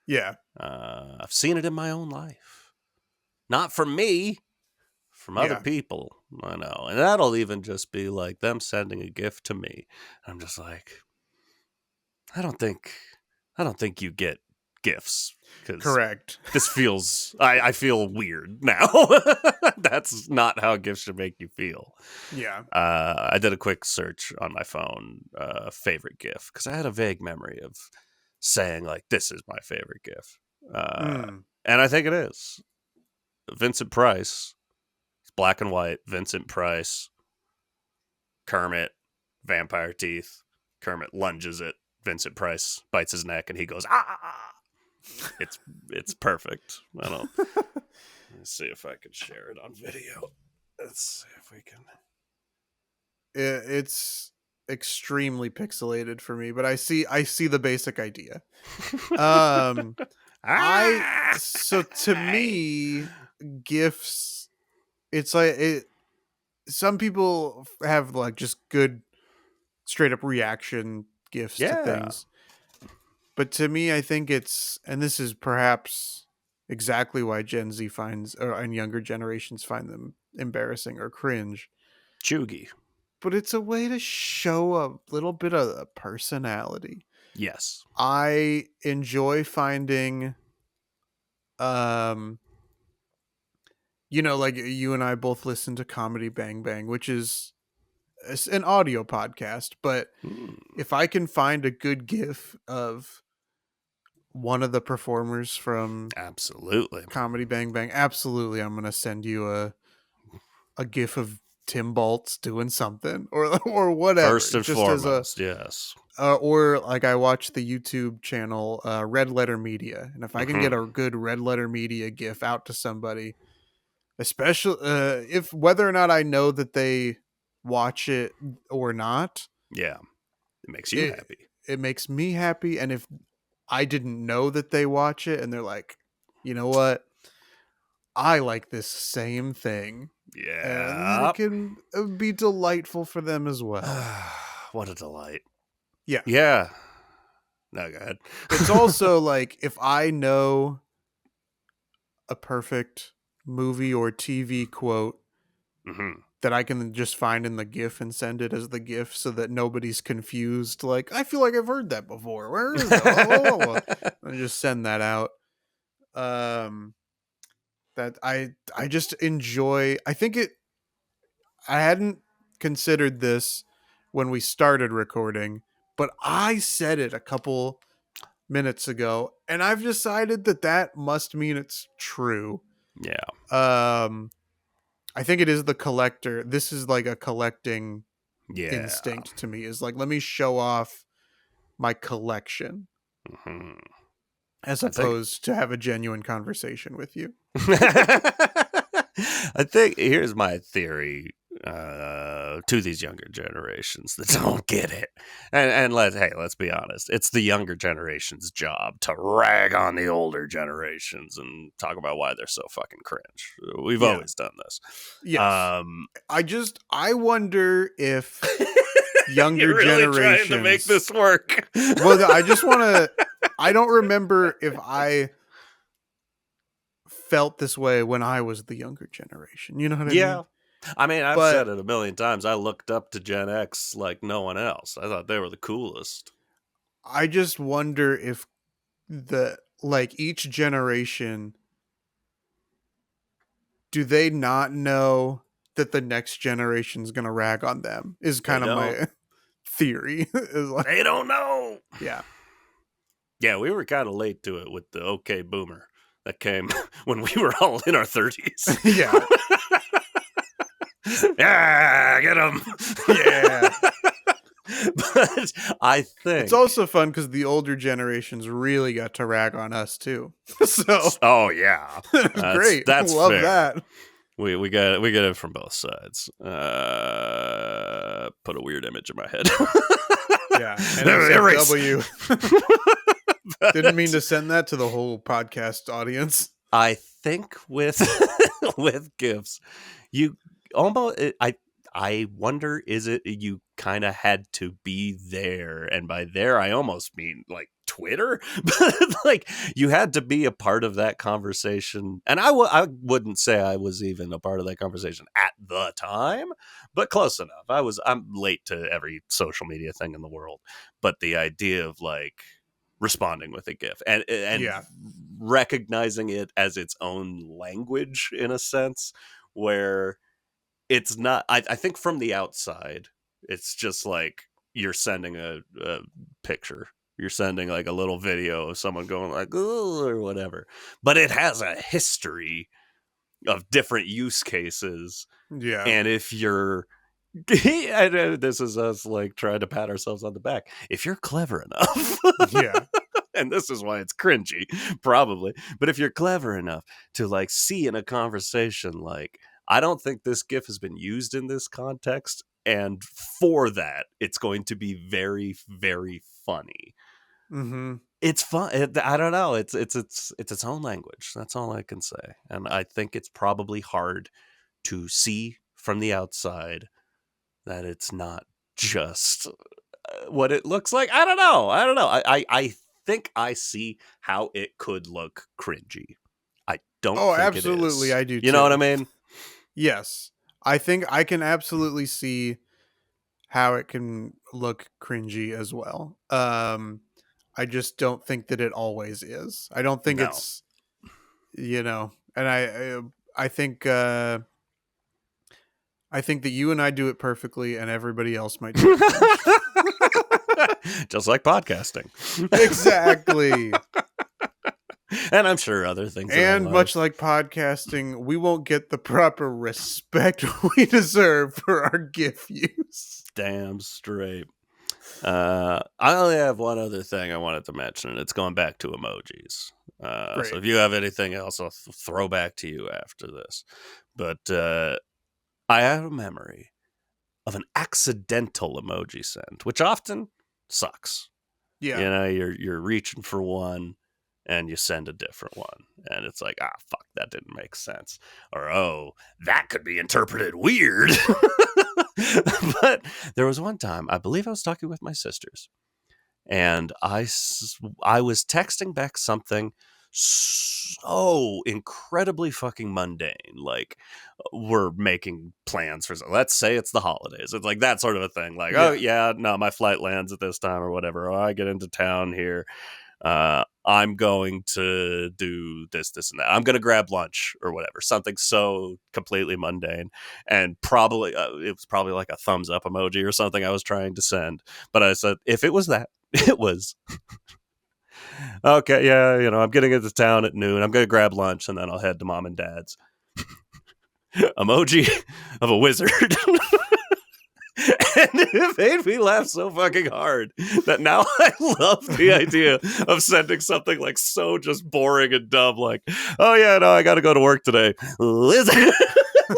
Yeah. I've seen it in my own life. Not from me, from other Yeah. people. I know. And that'll even just be like them sending a gift to me. I'm just like, I don't think you get gifts because Correct. this feels, I feel weird now. That's not how gifts should make you feel. Yeah. I did a quick search on my phone, favorite GIF, because I had a vague memory of saying like, this is my favorite GIF. And I think it is Vincent Price. It's black and white. Vincent Price, Kermit, vampire teeth. Kermit lunges at Vincent Price, bites his neck, and he goes, ah. It's perfect. I don't. Let's see if I can share it on video. Let's see if we can. It's extremely pixelated for me, but I see the basic idea. So to me, GIFs, it's like some people have like just good straight up reaction GIFs to things. But to me, I think and this is perhaps exactly why Gen Z and younger generations find them embarrassing or cringe. Chuggy. But it's a way to show a little bit of personality. Yes. I enjoy finding, like you and I both listen to Comedy Bang Bang, which is an audio podcast. But if I can find a good GIF of one of the performers from Absolutely Comedy Bang Bang, absolutely, I'm gonna send you a GIF of Tim Baltz doing something or whatever. First and just foremost, yes. Or like I watch the YouTube channel Red Letter Media, and if I can get a good Red Letter Media GIF out to somebody, especially if whether or not I know that they watch it or not, yeah, it makes you happy. It makes me happy, and if I didn't know that they watch it and they're like, you know what, I like this same thing. Yeah. It can be delightful for them as well. What a delight. Yeah. Yeah. No, go ahead. It's also like if I know a perfect movie or TV quote that I can just find in the GIF and send it as the GIF so that nobody's confused. Like, I feel like I've heard that before. Where is it? And just send that out. That I just enjoy. I hadn't considered this when we started recording, but I said it a couple minutes ago, and I've decided that must mean it's true. Yeah. I think it is the collector. This is like a collecting instinct to me. Is like, let me show off my collection as opposed to have a genuine conversation with you. I think here's my theory to these younger generations that don't get it, and let's be honest, it's the younger generation's job to rag on the older generations and talk about why they're so fucking cringe. We've always done this. Yes. I wonder if younger You're really generations trying to make this work. Well, I just want to. I don't remember if I felt this way when I was the younger generation. You know what I mean? I mean, I've said it a million times. I looked up to Gen X like no one else. I thought they were the coolest. I just wonder if each generation, do they not know that the next generation's going to rag on them? Is kind of my theory. Is like, they don't know. Yeah. Yeah, we were kind of late to it with the OK Boomer that came when we were all in our 30s. Yeah. Yeah, get him. Yeah. But I think it's also fun because the older generations really got to rag on us too. So, oh yeah, that's great. That's love fair. that. We get it from both sides. Put a weird image in my head. Yeah, NSFW. Didn't mean to send that to the whole podcast audience. I think with GIFs, you almost I wonder, is it you kind of had to be there? And by there, I almost mean like Twitter, but like you had to be a part of that conversation. And I wouldn't say I was even a part of that conversation at the time, but close enough. I'm late to every social media thing in the world, but the idea of like responding with a GIF and recognizing it as its own language in a sense where it's not, I think from the outside, it's just like you're sending a picture. You're sending like a little video of someone going like, ooh, or whatever. But it has a history of different use cases. Yeah. And if you're, I know this is us like trying to pat ourselves on the back. If you're clever enough. Yeah. And this is why it's cringy, probably. But if you're clever enough to like see in a conversation, like, I don't think this GIF has been used in this context. And for that, it's going to be very, very funny. Mm-hmm. It's fun. I don't know. It's its own language. That's all I can say. And I think it's probably hard to see from the outside that it's not just what it looks like. I don't know. I think I see how it could look cringy. I don't think absolutely, it is. I do too. You know what I mean? Yes. I think I can absolutely see how it can look cringy as well. I just don't think that it always is. I don't think it's, and I think that you and I do it perfectly and everybody else might do it. Just like podcasting. Exactly. And I'm sure other things. And much like podcasting, we won't get the proper respect we deserve for our GIF use. Damn straight. I only have one other thing I wanted to mention, and it's going back to emojis. So if you have anything else, I'll throw back to you after this. But I have a memory of an accidental emoji send, which often sucks. Yeah. You know, you're reaching for one and you send a different one. And it's like, fuck, that didn't make sense. Or, oh, that could be interpreted weird. But there was one time, I believe I was talking with my sisters. And I was texting back something so incredibly fucking mundane. Like, we're making plans for, let's say it's the holidays. It's like that sort of a thing. Like, oh, yeah, no, my flight lands at this time or whatever. Oh, I get into town here. I'm going to do this, and that. I'm going to grab lunch or whatever. Something so completely mundane. And probably, it was probably like a thumbs up emoji or something I was trying to send. But I said, if it was that, it was, okay, yeah, I'm getting into town at noon. I'm going to grab lunch and then I'll head to mom and dad's. Emoji of a wizard. And it made me laugh so fucking hard that now I love the idea of sending something like so just boring and dumb, like, oh yeah, no, I gotta go to work today. Lizard.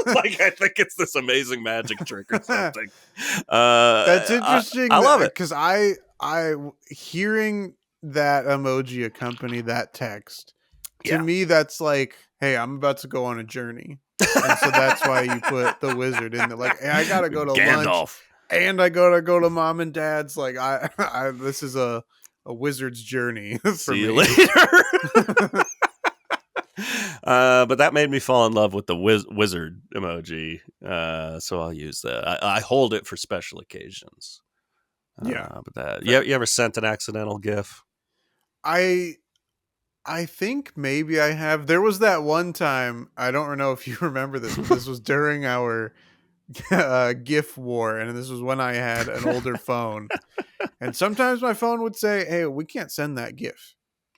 Like, I think it's this amazing magic trick or something. That's interesting. I love it. Because hearing that emoji accompany that text, to me, that's like, hey, I'm about to go on a journey. And so that's why you put the wizard in there. Like, hey, I gotta go to Gandalf. lunch, and I gotta go to mom and dad's. Like, this is a wizard's journey for See me. you later. But that made me fall in love with the wizard emoji. So I'll use that. I hold it for special occasions. But that you ever sent an accidental GIF? I think maybe I have. There was that one time, I don't know if you remember this, but this was during our GIF war, and this was when I had an older phone. And sometimes my phone would say, hey, we can't send that GIF.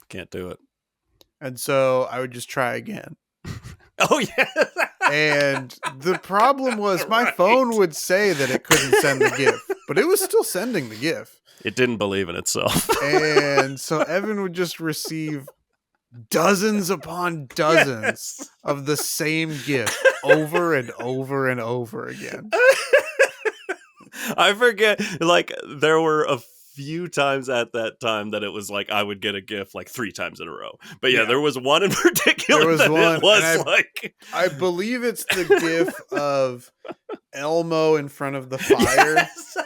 Can't do it. And so I would just try again. Oh, yeah. And the problem was my phone would say that it couldn't send the GIF, but it was still sending the GIF. It didn't believe in itself. And so Evan would just receive dozens upon dozens of the same GIF over and over and over again. I forget, like, there were a few times at that time that it was like I would get a GIF like 3 times in a row. But yeah, there was one in particular I believe it's the GIF of Elmo in front of the fire. Yes.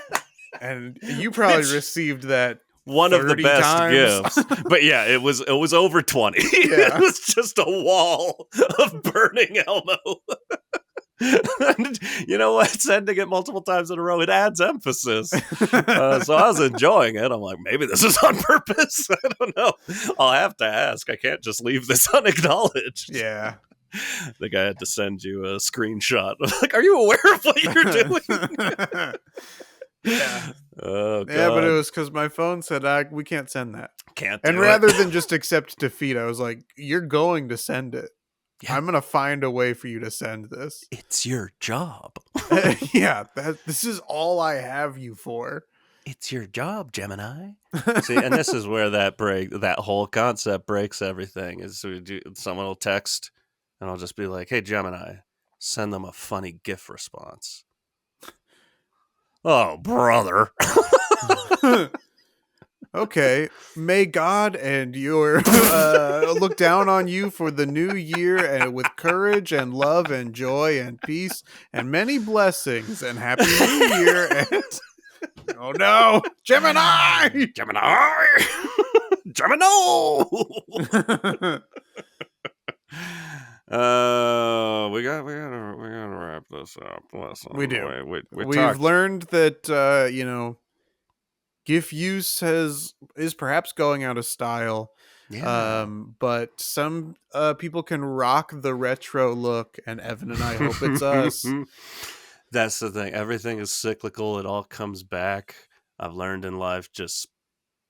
And you probably received that one of the best times. GIFs. But yeah, it was over 20. Yeah. It was just a wall of burning Elmo. And you know what? Sending it multiple times in a row, it adds emphasis. So I was enjoying it. I'm like, maybe this is on purpose. I don't know. I'll have to ask. I can't just leave this unacknowledged. Yeah. I think I had to send you a screenshot. Like, are you aware of what you're doing? Yeah. Oh, God. Yeah, but it was because my phone said, we can't send that. Can't do it. And rather than just accept defeat, I was like, you're going to send it. Yeah. I'm going to find a way for you to send this. It's your job. Yeah, this is all I have you for. It's your job, Gemini. See, and this is where that whole concept breaks everything. Is someone will text, and I'll just be like, hey, Gemini, send them a funny GIF response. Oh, brother. Okay, may God and your look down on you for the new year, and with courage and love and joy and peace and many blessings, and happy new year. And oh no, Gemini! Gemini! Gemini! We gotta wrap this up. Listen, we do. We've learned that GIF use is perhaps going out of style. Yeah. But some people can rock the retro look, and Evan and I hope it's us. That's the thing. Everything is cyclical. It all comes back. I've learned in life, just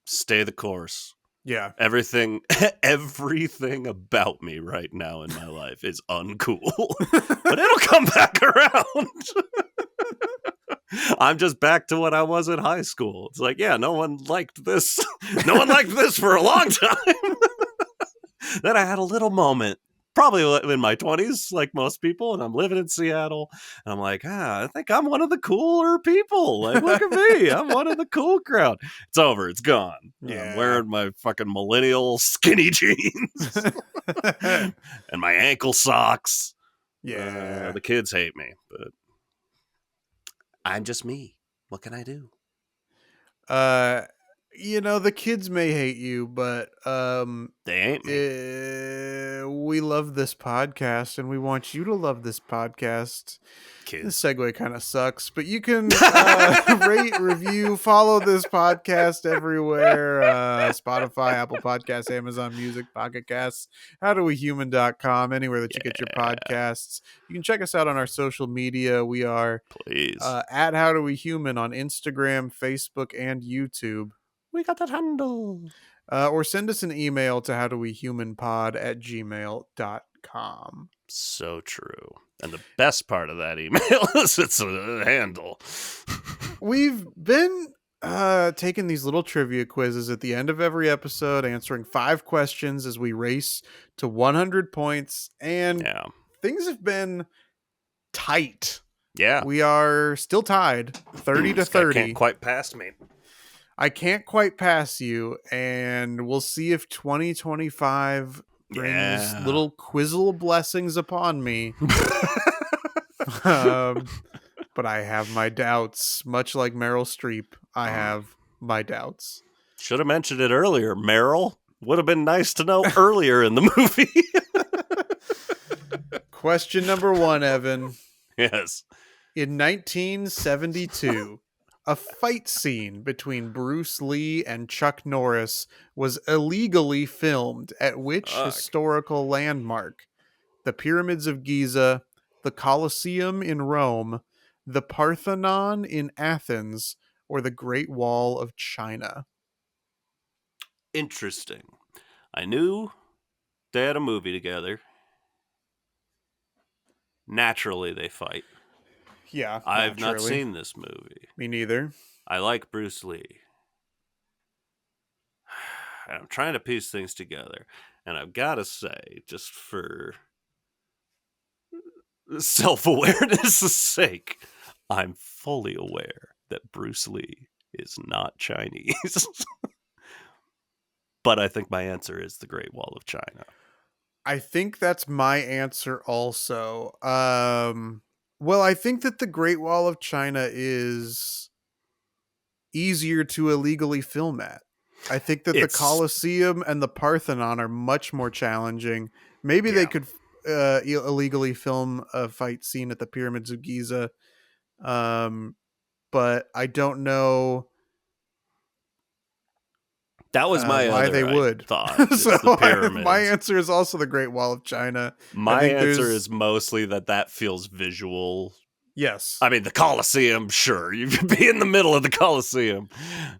stay the course. Yeah. Everything about me right now in my life is uncool. But it'll come back around. I'm just back to what I was in high school. It's like, yeah, no one liked this. No one liked this for a long time. Then I had a little moment, probably in my 20s, like most people, and I'm living in Seattle, and I'm like, I think I'm one of the cooler people. Like, look at me. I'm one of the cool crowd. It's over. It's gone. Yeah. I'm wearing my fucking millennial skinny jeans and my ankle socks. Yeah. The kids hate me, but I'm just me. What can I do? The kids may hate you, but they ain't me. We love this podcast, and we want you to love this podcast. Kids. This segue kind of sucks, but you can rate, review, follow this podcast everywhere. Spotify, Apple Podcasts, Amazon Music, Pocket Casts, HowDoWeHuman.com, anywhere that you get your podcasts. You can check us out on our social media. We are at HowDoWeHuman on Instagram, Facebook, and YouTube. We got that handle. Or send us an email to howdowehumanpod@gmail.com. So true. And the best part of that email is it's a handle. We've been taking these little trivia quizzes at the end of every episode, answering 5 questions as we race to 100 points, and Yeah. things have been tight. Yeah. We are still tied 30 to This guy can't 30. quite pass me. I can't quite pass you, and we'll see if 2025 brings Yeah. little quizzle blessings upon me. um, but I have my doubts. Much like Meryl Streep, I have my doubts. Should have mentioned it earlier. Meryl would have been nice to know earlier in the movie. Question number 1, Evan. Yes. In 1972, a fight scene between Bruce Lee and Chuck Norris was illegally filmed at which Fuck. historical landmark? The Pyramids of Giza, the Colosseum in Rome, the Parthenon in Athens, or the Great Wall of China? Interesting. I knew they had a movie together. Naturally, they fight. Yeah, I've not naturally. seen this movie. Me neither. I like Bruce Lee. And I'm trying to piece things together. And I've got to say, just for self-awareness' sake, I'm fully aware that Bruce Lee is not Chinese. But I think my answer is the Great Wall of China. I think that's my answer also. Well, I think that the Great Wall of China is easier to illegally film at. I think that the It's Colosseum and the Parthenon are much more challenging. Maybe they yeah. could illegally film a fight scene at the Pyramids of Giza, but I don't know That was my why they other would. thought. Is So the pyramids. my answer is also the Great Wall of China. I My think answer there's is mostly that feels visual. yes. I mean, the Colosseum, sure, you could be in the middle of the Colosseum,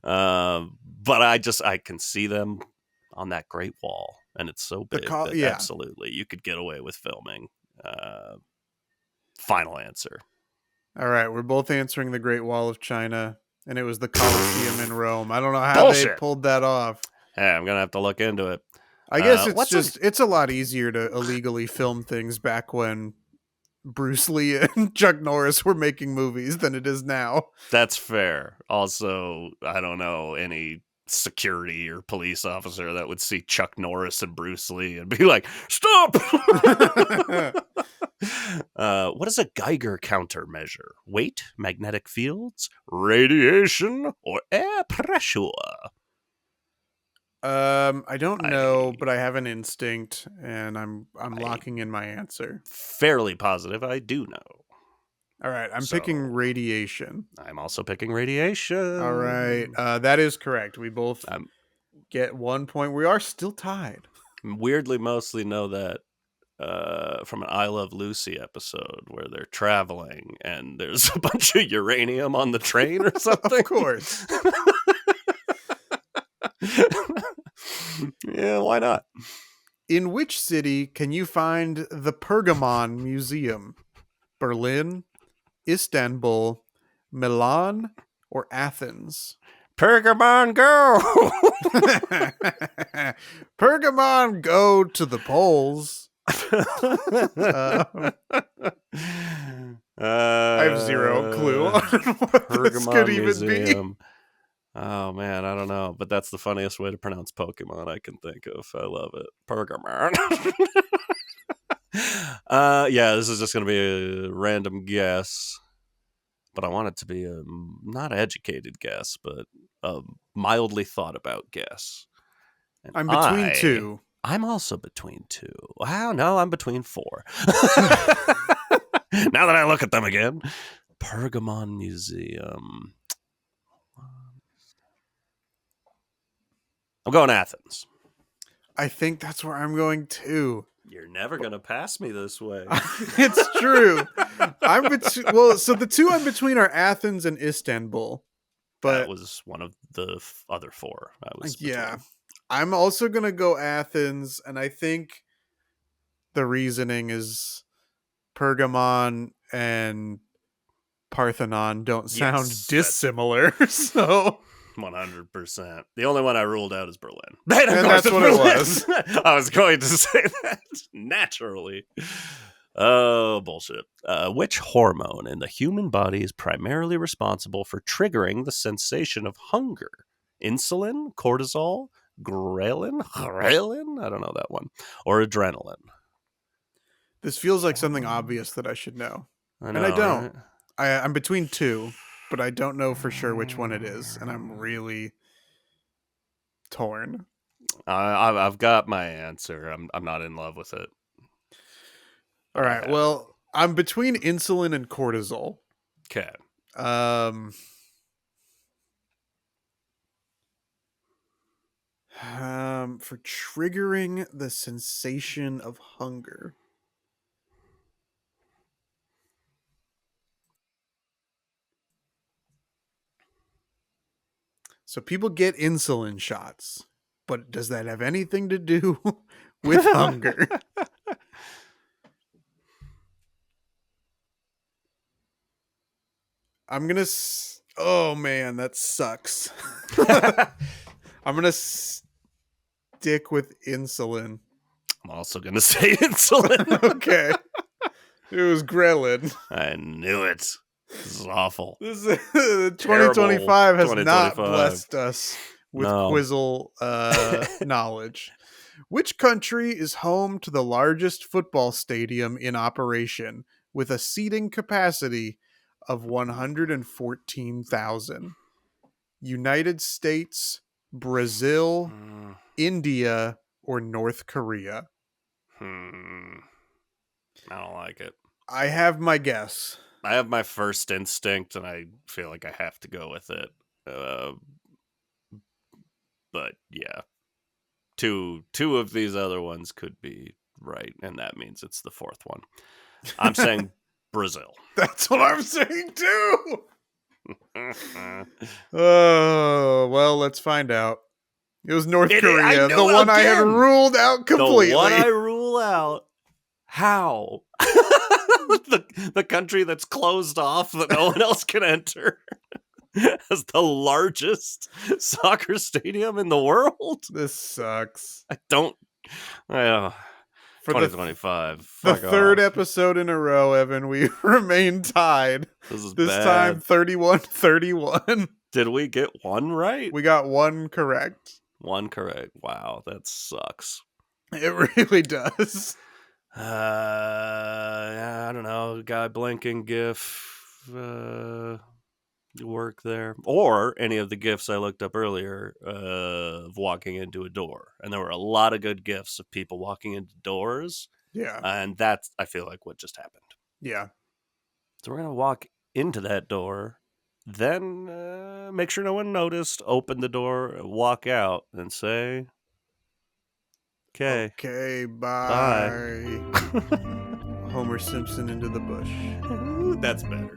but I can see them on that Great Wall, and it's so big that Yeah. absolutely you could get away with filming. Final answer. All right, we're both answering the Great Wall of China, and it was the Colosseum in Rome. I don't know how they Bullshit. pulled that off. Hey, I'm gonna have to look into it. I guess it's what's just it's a lot easier to illegally film things back when Bruce Lee and Chuck Norris were making movies than it is now. That's fair. Also, I don't know any security or police officer that would see Chuck Norris and Bruce Lee and be like, "Stop!" What is a Geiger counter measure? Weight, magnetic fields, radiation, or air pressure? I don't know, but I have an instinct, and I'm locking in my answer. Fairly positive I do know. All right, I'm picking radiation. I'm also picking radiation. All right, that is correct. We both get 1 point. We are still tied. Weirdly, mostly know that from an I Love Lucy episode where they're traveling and there's a bunch of uranium on the train or something. Of course. Yeah, why not? In which city can you find the Pergamon Museum? Berlin, Istanbul, Milan, or Athens? Pergamon, go! Pergamon, go to the polls. I have zero clue on what this could even Museum. be. Oh man, I don't know, but that's the funniest way to pronounce Pokemon I can think of. I love it. Pergamon. Yeah, this is just going to be a random guess, but I want it to be a not educated guess, but a mildly thought about guess. And I'm between two. I'm also between two. Wow, no, I'm between four. Now that I look at them again. Pergamon Museum. I'm going Athens. I think that's where I'm going too. You're never going to pass me this way. It's true. So the two I'm between are Athens and Istanbul. But that was one of the other four I was between. I'm also going to go Athens, and I think the reasoning is Pergamon and Parthenon don't sound Yes, dissimilar. So 100%. The only one I ruled out is Berlin. And that's what it was. I was going to say that naturally. Oh, bullshit. Which hormone in the human body is primarily responsible for triggering the sensation of hunger? Insulin, cortisol, ghrelin? I don't know that one. Or adrenaline? This feels like something obvious that I should know. I And I don't. right? I'm between two, but I don't know for sure which one it is. And I'm really torn. I've got my answer. I'm not in love with it. All right. Well, I'm between insulin and cortisol. Okay. For triggering the sensation of hunger. So people get insulin shots, but does that have anything to do with hunger? I'm going to... Oh, man, that sucks. I'm going to stick with insulin. I'm also going to say insulin. Okay. It was ghrelin. I knew it. This is awful. This is, 2025 has not blessed us with quizzle knowledge. Which country is home to the largest football stadium in operation with a seating capacity of 114,000? United States, Brazil, India, or North Korea? I don't like it. I have my guess. I have my first instinct, and I feel like I have to go with it. But yeah, two of these other ones could be right, and that means it's the fourth one. I'm saying Brazil. That's what I'm saying too. Oh, well, let's find out. It was North Korea, the one I had ruled out completely. The one I rule out. How? the country that's closed off that no one else can enter has the largest soccer stadium in the world. This sucks. I don't. For 2025. The third episode in a row, Evan, we remain tied. This bad. Time 31-31. Did we get one right? We got one correct. One correct. Wow, that sucks. It really does. I don't know. Guy blinking GIF work there, or any of the GIFs I looked up earlier of walking into a door, and there were a lot of good GIFs of people walking into doors. Yeah, and that's, I feel like, what just happened. Yeah. So we're gonna walk into that door, then make sure no one noticed, open the door, walk out, and say, Okay, bye. Homer Simpson into the bush. That's better.